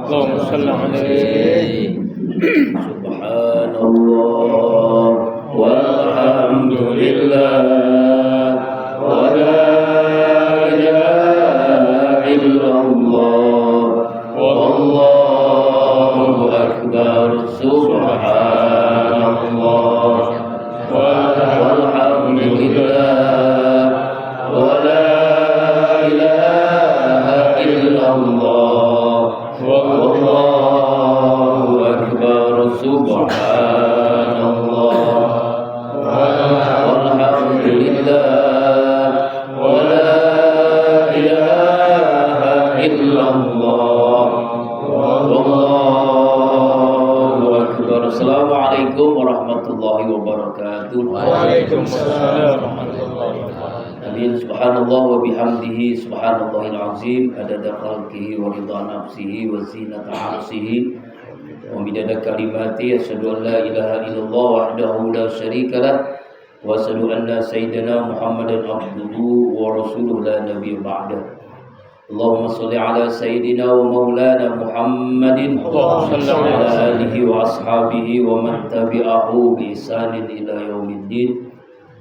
اللهم صل عليه. Subhanallah walhamdulillah wa la ilaha illallah wallahu akbar. Subhanallah walhamdulillah wa la ilaha illallah wallahu akbar. Subhanallah walhamdulillah wa la ilaha illallah wallahu akbar. Assalamualaikum warahmatullahi wabarakatuh. Waalaikumsalam warahmatullahi wabarakatuh. Amin. Subhanallah wa bihamdihi subhanallahil azim adada khalqihi wa ridha nafsihi wa zinata arsihi wa midada kalimati. Asyhadu an la ilaha illallah wahdahu la syarika lah wa asyhadu anna sayyidina Muhammadan abduhu wa rasuluhu la nabiyya ba'dah. Allahumma shalli ala sayyidina wa maulana Muhammadin wa ala alihi wa ashabihi wa man tabi'ahu bi ihsanin ila yaumiddin.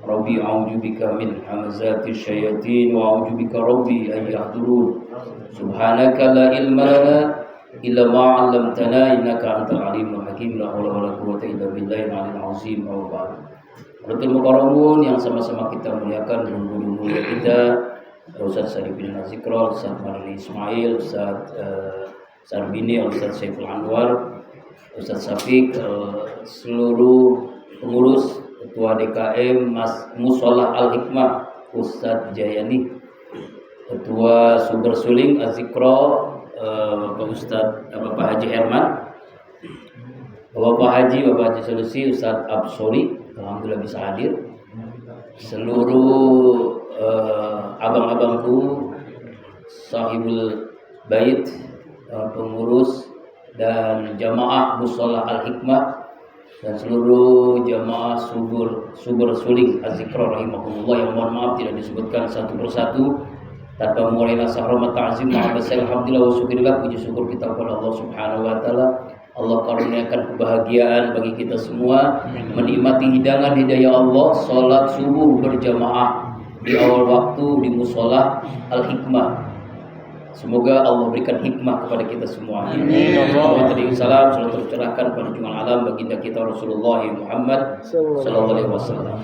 Rabbi a'udzubika min hamazati syayatin wa a'udzubika rabbi an yahdurun. Subhanaka la ilma lana illa ma 'allamtana innaka antal alimul hakim. La haula wala quwwata illa billahil aliyyil azim. Wa ba'd. Hadirin mukarramun yang sama-sama kita muliakan guru mulia kita, Ustaz Sarifin Azikra, Ustaz Marli Ismail, Ustaz Sarbini, Ustaz Saiful Anwar, Ustaz Syafiq, seluruh pengurus Ketua DKM Musholah Al-Hikmah Ustaz Jayani, Ketua Sumber Suling Azikra Bapak Ustaz Bapak Haji Herman, Bapak Haji Solusi Ustaz Absori, alhamdulillah bisa hadir. Seluruh abang-abangku, sahibul bait, pengurus dan jamaah Musholah Al-Hikmah dan seluruh jamaah Sumber Suling Azikra rahimahumullah yang mohon maaf tidak disebutkan satu persatu tanpa mengurangi rasa hormat ta'zim. Alhamdulillah wa syukurillah, puji syukur kita kepada Allah Subhanahu wa taala. Allah karuniakan kebahagiaan bagi kita semua, menikmati hidangan hidayah Allah, salat subuh berjamaah di awal waktu di Musholah Al-Hikmah. Semoga Allah berikan hikmah kepada kita semua. Amin. Salam selalu tercurahkan pada junjungan alam baginda kita Rasulullah Muhammad sallallahu alaihi wasallam.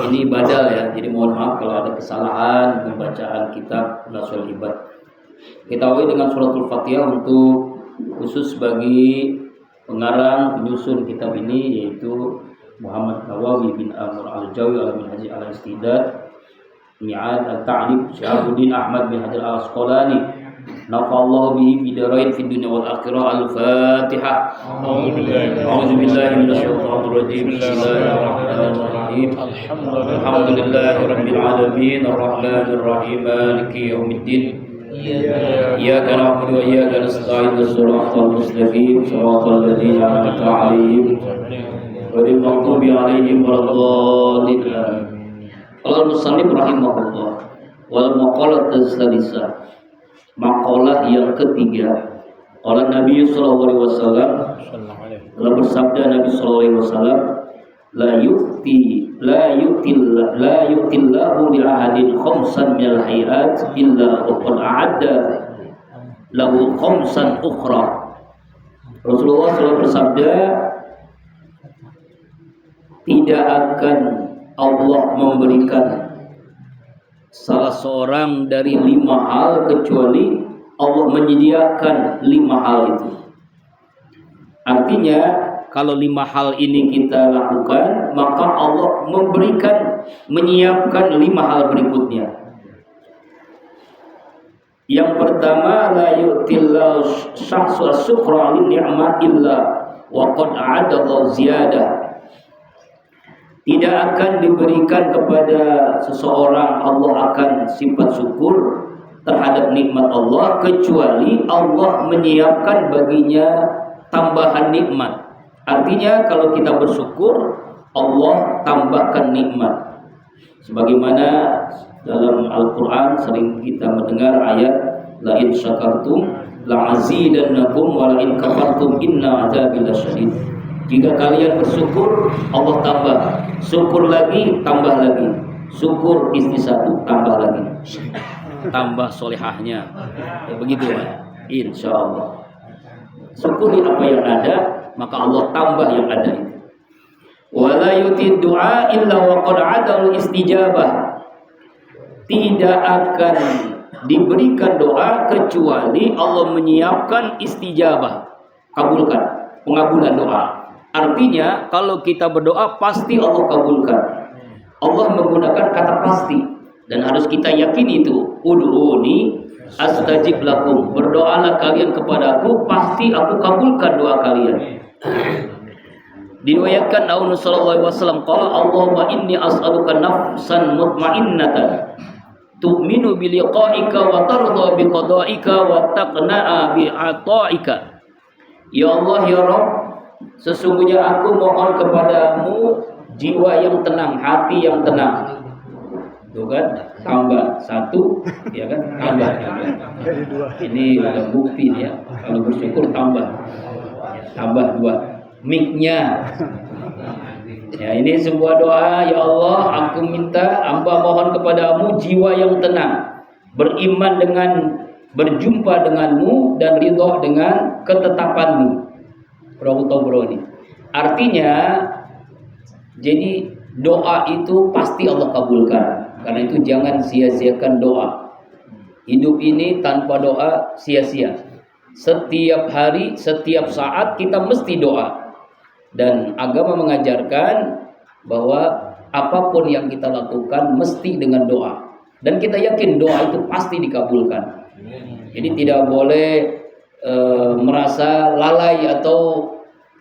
Ini badal ya, jadi mohon maaf kalau ada kesalahan pembacaan kitab Nasul Ibad. Kita awali dengan suratul Fatihah untuk khusus bagi pengarang penyusun kitab ini, yaitu Muhammad Nawawi bin Amr Al-Jawi Al-Minhaji Al-Istidad Mi'ad Al-Ta'lib Syahabuddin Ahmad bin Hajar Al-Asqalani nafa'allahu bihi bidarain fid dunya wal akhirah. Al-Fatihah. A'udzu billahi minasyaitonir rajim. Bismillahirrahmanirrahim. Alhamdulillahirabbil alamin arrahmanir rahim maliki yaumiddin. Iyyaka na'budu wa iyyaka nasta'in shiratal mustaqim shiratal ladzina an'amta 'alaihim ghairil maghdubi 'alaihim waladdallin. Qala musannif rahimahullah wal maqalah tsadisa, maqalah yang ketiga. Qala Nabi sallallahu alaihi wasallam, telah bersabda Nabi sallallahu alaihi wasallam, la yu'tillahu li ahadin khamsan minal hayat illa qad a'adda lahu khamsan ukhra. Rasulullah SAW bersabda, tidak akan Allah memberikan salah seorang dari 5 hal kecuali Allah menyediakan 5 hal itu. Artinya kalau 5 hal ini kita lakukan, maka Allah menyiapkan 5 hal berikutnya. Yang pertama, la yu'tillahu syahsu as-sukra lin ni'mah illa wa qad a'adda ziyadah. Tidak akan diberikan kepada seseorang Allah akan sifat syukur terhadap nikmat Allah kecuali Allah menyiapkan baginya tambahan nikmat. Artinya kalau kita bersyukur, Allah tambahkan nikmat. Sebagaimana dalam Al-Quran sering kita mendengar ayat la in syakartum la'azidannakum wa la in kafartum inna 'adzabi lasyadid. Jika kalian bersyukur, Allah tambah. Syukur lagi, tambah lagi. Syukur istri satu, tambah lagi. Tambah solehahnya. Ya, begitu ya. Insya Allah. Syukuri apa yang ada, maka Allah tambah yang ada itu. Wala yutid du'a illa wa qad 'adal istijabah. Tidak akan diberikan doa kecuali Allah menyiapkan istijabah, kabulkan, pengabulan doa. Artinya kalau kita berdoa pasti Allah kabulkan. Allah menggunakan kata pasti dan harus kita yakini itu. Ud'uni astajib lakum. Berdoalah kalian kepadaku, pasti aku kabulkan doa kalian. Diriwayatkan Nabi sallallahu alaihi wasallam qala Allahumma inni as'aluka nafsan mutmainnatan tu'minu bi liqa'ika wa tarda bi qada'ika wa taqna'a bi 'ata'ika. Ya Allah ya Rabb, sesungguhnya aku mohon kepadamu jiwa yang tenang, hati yang tenang. Tuh kan, tambah satu, ya kan, tambah. Ini udah bukti ya. Kalau bersyukur tambah dua. Mic-nya. Ya, ini sebuah doa. Ya Allah, aku minta, hamba mohon kepadamu jiwa yang tenang, beriman dengan, berjumpa denganmu dan ridho dengan ketetapanmu. Ini artinya, jadi doa itu pasti Allah kabulkan. Karena itu jangan sia-siakan doa. Hidup ini tanpa doa sia-sia. Setiap hari, setiap saat kita mesti doa. Dan agama mengajarkan bahwa apapun yang kita lakukan mesti dengan doa. Dan kita yakin doa itu pasti dikabulkan. Jadi tidak boleh merasa lalai atau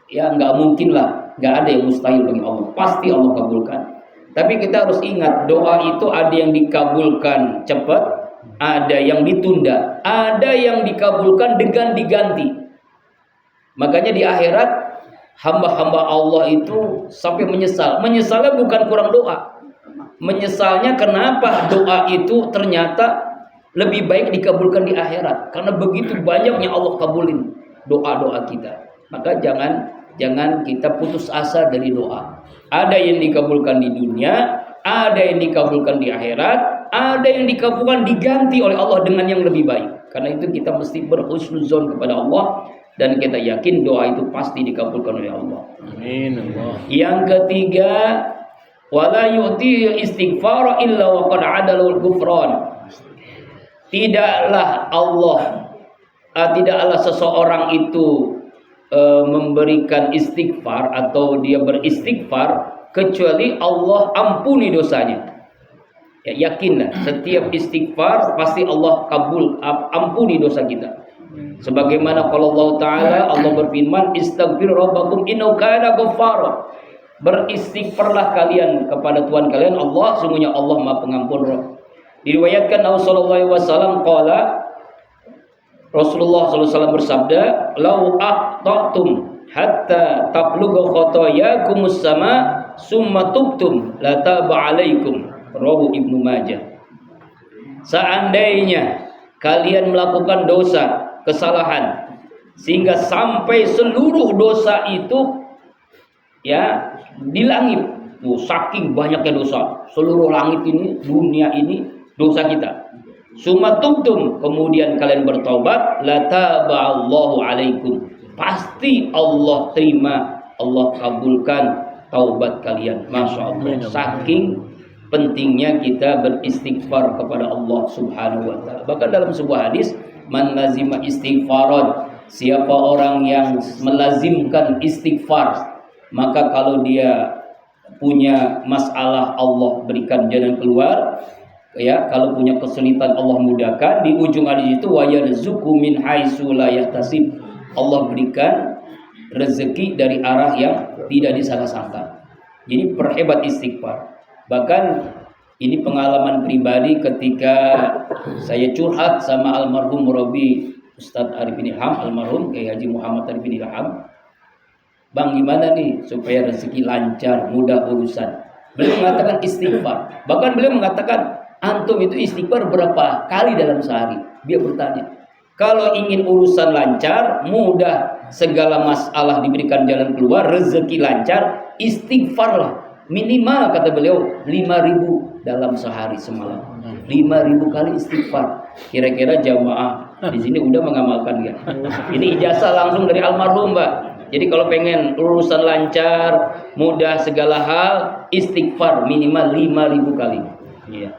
ya nggak mungkin lah, nggak ada yang mustahil bagi Allah. Pasti Allah kabulkan. Tapi kita harus ingat, doa itu ada yang dikabulkan cepat, ada yang ditunda, ada yang dikabulkan dengan diganti. Makanya di akhirat hamba-hamba Allah itu sampai menyesal. Menyesalnya bukan kurang doa. Menyesalnya kenapa doa itu ternyata lebih baik dikabulkan di akhirat. Karena begitu banyaknya Allah kabulin doa-doa kita. Maka jangan kita putus asa dari doa. Ada yang dikabulkan di dunia, ada yang dikabulkan di akhirat, ada yang dikabulkan diganti oleh Allah dengan yang lebih baik. Karena itu kita mesti berhusnuzon kepada Allah dan kita yakin doa itu pasti dikabulkan oleh Allah. Amin. Allah. Yang ketiga, wala yu'ti istighfar illa wa qad 'adalul ghufran. Tidaklah seseorang itu memberikan istighfar atau dia beristighfar kecuali Allah ampuni dosanya. Ya, yakinlah setiap istighfar pasti Allah ampuni dosa kita. Sebagaimana kalau Allah Ta'ala, Allah berfirman, istaghfir rabbakum innahu kana ghaffara. Beristighfarlah kalian kepada Tuhan kalian, Allah, sungguhnya Allah Maha Pengampun. Diriwayatkan Nabi sallallahu alaihi wasallam qala, Rasulullah sallallahu alaihi wasallam bersabda, "Lau aqtatum hatta tablugha khatayakumus sama summa tubtum la taba alaikum." Rawahu Ibnu Majah. Seandainya kalian melakukan dosa, kesalahan, sehingga sampai seluruh dosa itu ya di langit, saking banyaknya dosa, seluruh langit ini, dunia ini dosa kita. Summa tubtum, kemudian kalian bertobat, la taballahu alaikum, pasti Allah terima, Allah kabulkan taubat kalian. Masya Allah, saking pentingnya kita beristighfar kepada Allah Subhanahu wa ta'ala. Bahkan dalam sebuah hadis, man lazima istighfaran, siapa orang yang melazimkan istighfar, maka kalau dia punya masalah Allah berikan jalan keluar, ya, kalau punya kesulitan Allah mudahkan. Di ujung hadis itu wa yarzuqu min haitsu la yahtasib, Allah berikan rezeki dari arah yang tidak disangka-sangka. Jadi perhebat istighfar. Bahkan ini pengalaman pribadi ketika saya curhat sama almarhum Murabi Ustadz Arifin Ilham, almarhum Kiai Haji Muhammad Arifin Ilham. Bang, gimana nih supaya rezeki lancar, mudah urusan? Beliau mengatakan istighfar. Bahkan beliau mengatakan, antum itu istighfar berapa kali dalam sehari? Dia bertanya. Kalau ingin urusan lancar, mudah, segala masalah diberikan jalan keluar, rezeki lancar, istighfarlah. Minimal kata beliau 5.000 dalam sehari semalam. 5.000 kali istighfar. Kira-kira jamaah di sini udah mengamalkan ya. Ini ijazah langsung dari almarhum, Mbak. Jadi kalau pengen urusan lancar, mudah segala hal, istighfar minimal 5.000 kali. Iya.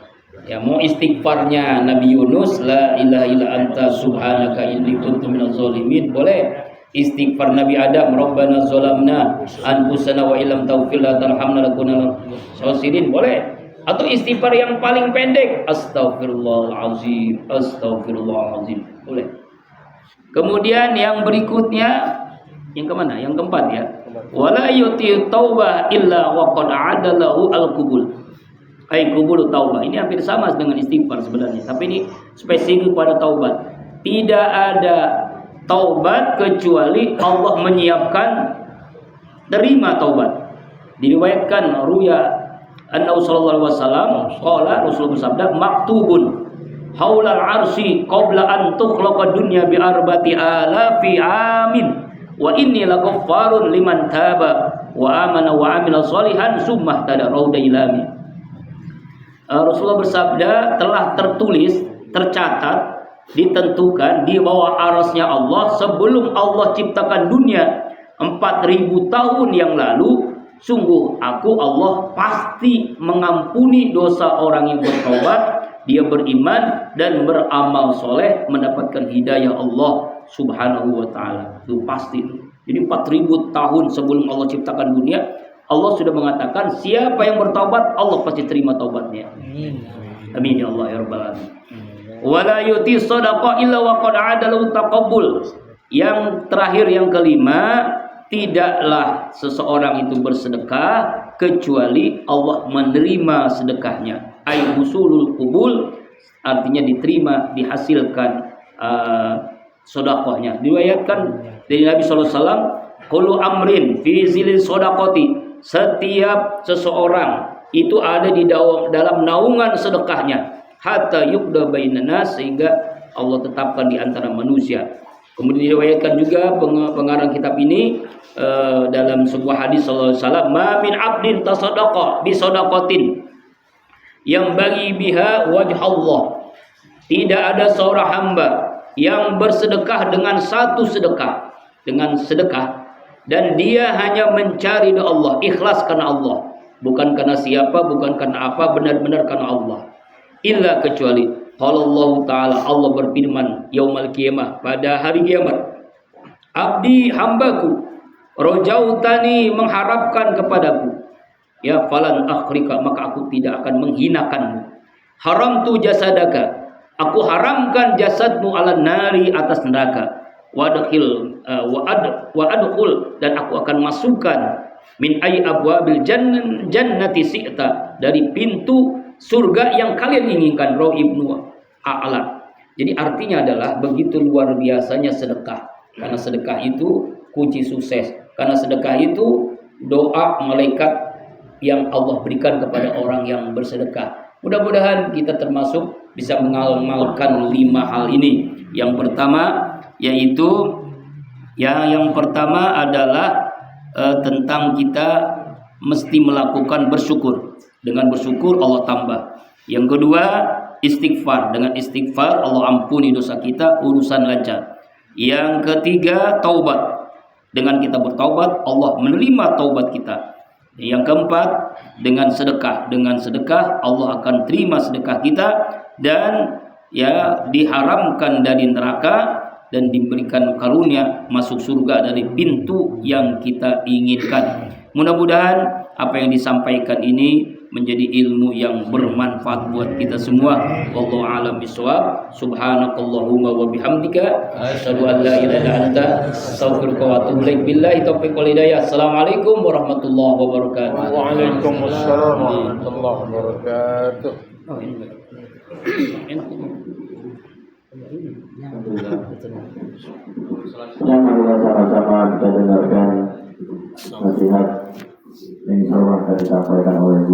Ya, mau istighfarnya Nabi Yunus, la ilaha illa anta subhanaka inni kuntu minaz zalimin, boleh. Istighfar Nabi Adam, rabbana zalamna anfusana wa illam taghfir lana tarhamna lakunanna khasirin, boleh. Atau istighfar yang paling pendek, astaghfirullahalazim, astaghfirullahalazim, boleh. Kemudian yang berikutnya, yang kemana? Yang keempat ya. Wala yuti taubah illa wa qad adalahu al-qubul. Kubul taubah. Ini hampir sama dengan istighfar sebenarnya, tapi ini spesifik pada taubat. Tidak ada taubat kecuali Allah menyiapkan terima taubat. Diriwayatkan ruya anna sallallahu alaihi wasallam qala, Rasulullah bersabda, maktubun haulal arsy qabla an tukhlaqa dunya bi arba'ati alafi amin wa inni laghaffarun liman taba wa amana wa amila sholihan summa tada raudailami. Rasulullah bersabda, telah tertulis, tercatat, ditentukan di bawah arasnya Allah sebelum Allah ciptakan dunia 4.000 tahun yang lalu. Sungguh aku Allah pasti mengampuni dosa orang yang bertobat, dia beriman dan beramal soleh, mendapatkan hidayah Allah subhanahu wa ta'ala. Itu pasti. Jadi 4.000 tahun sebelum Allah ciptakan dunia, Allah sudah mengatakan siapa yang bertaubat Allah pasti terima taubatnya. Amin ya Allah ya rabbal alamin. Wala yuti shadaqah illa wa qad adalu taqabbul. Yang terakhir, yang kelima, tidaklah seseorang itu bersedekah kecuali Allah menerima sedekahnya. Ai husulul qubul, artinya diterima, dihasilkan sedekahnya. Diriwayatkan dari Nabi sallallahu alaihi wasallam, kullu amrin fi zilil shadaqati, setiap seseorang itu ada di dalam naungan sedekahnya, hatta yubda bainan nas, sehingga Allah tetapkan di antara manusia. Kemudian diriwayatkan juga pengarang kitab ini dalam sebuah hadis sallallahu alaihi wasallam, ma min abdin tasaddaqa bi shadaqatin yang bagi biha wajh Allah, tidak ada seorang hamba yang bersedekah dengan satu sedekah, dan dia hanya mencari doa Allah, ikhlas karena Allah, bukan karena siapa, bukan karena apa, benar-benar karena Allah. Illa kecuali kalau Allah Ta'ala, Allah berfirman yaumal qiyamah, pada hari kiamat, abdi hambaku rojautani, mengharapkan kepadaku, ya falan akhrika, maka aku tidak akan menghinakanmu. Haram tu jasadaka, aku haramkan jasadmu ala nari, atas neraka. Wadkhil wa adkhul, dan aku akan masukkan min ay abwabil jannati si'ta, dari pintu surga yang kalian inginkan. Rawi Ibnu A'la. Jadi artinya adalah begitu luar biasanya sedekah, karena sedekah itu kunci sukses, karena sedekah itu doa malaikat yang Allah berikan kepada orang yang bersedekah. Mudah-mudahan kita termasuk bisa mengamalkan 5 hal ini. Yang pertama yaitu yang pertama adalah tentang kita mesti melakukan bersyukur. Dengan bersyukur Allah tambah. Yang kedua, istighfar. Dengan istighfar Allah ampuni dosa kita, urusan lancar. Yang ketiga, taubat. Dengan kita bertaubat Allah menerima taubat kita. Yang keempat, dengan sedekah. Dengan sedekah Allah akan terima sedekah kita, dan ya diharamkan dari neraka dan diberikan karunia masuk surga dari pintu yang kita inginkan. Mudah-mudahan apa yang disampaikan ini menjadi ilmu yang bermanfaat buat kita semua. Wallahu a'lam bishawab. Subhanakallahumma wa bihamdika asyhadu an la ilaha illa anta astaghfiruka wa atubu ilaik. Billahi taufiq wal hidayah. Assalamualaikum warahmatullahi wabarakatuh. Waalaikumsalam warahmatullahi wabarakatuh. Yang marilah sama-sama kita dengarkan nasihat yang insyaallah akan disampaikan oleh guru.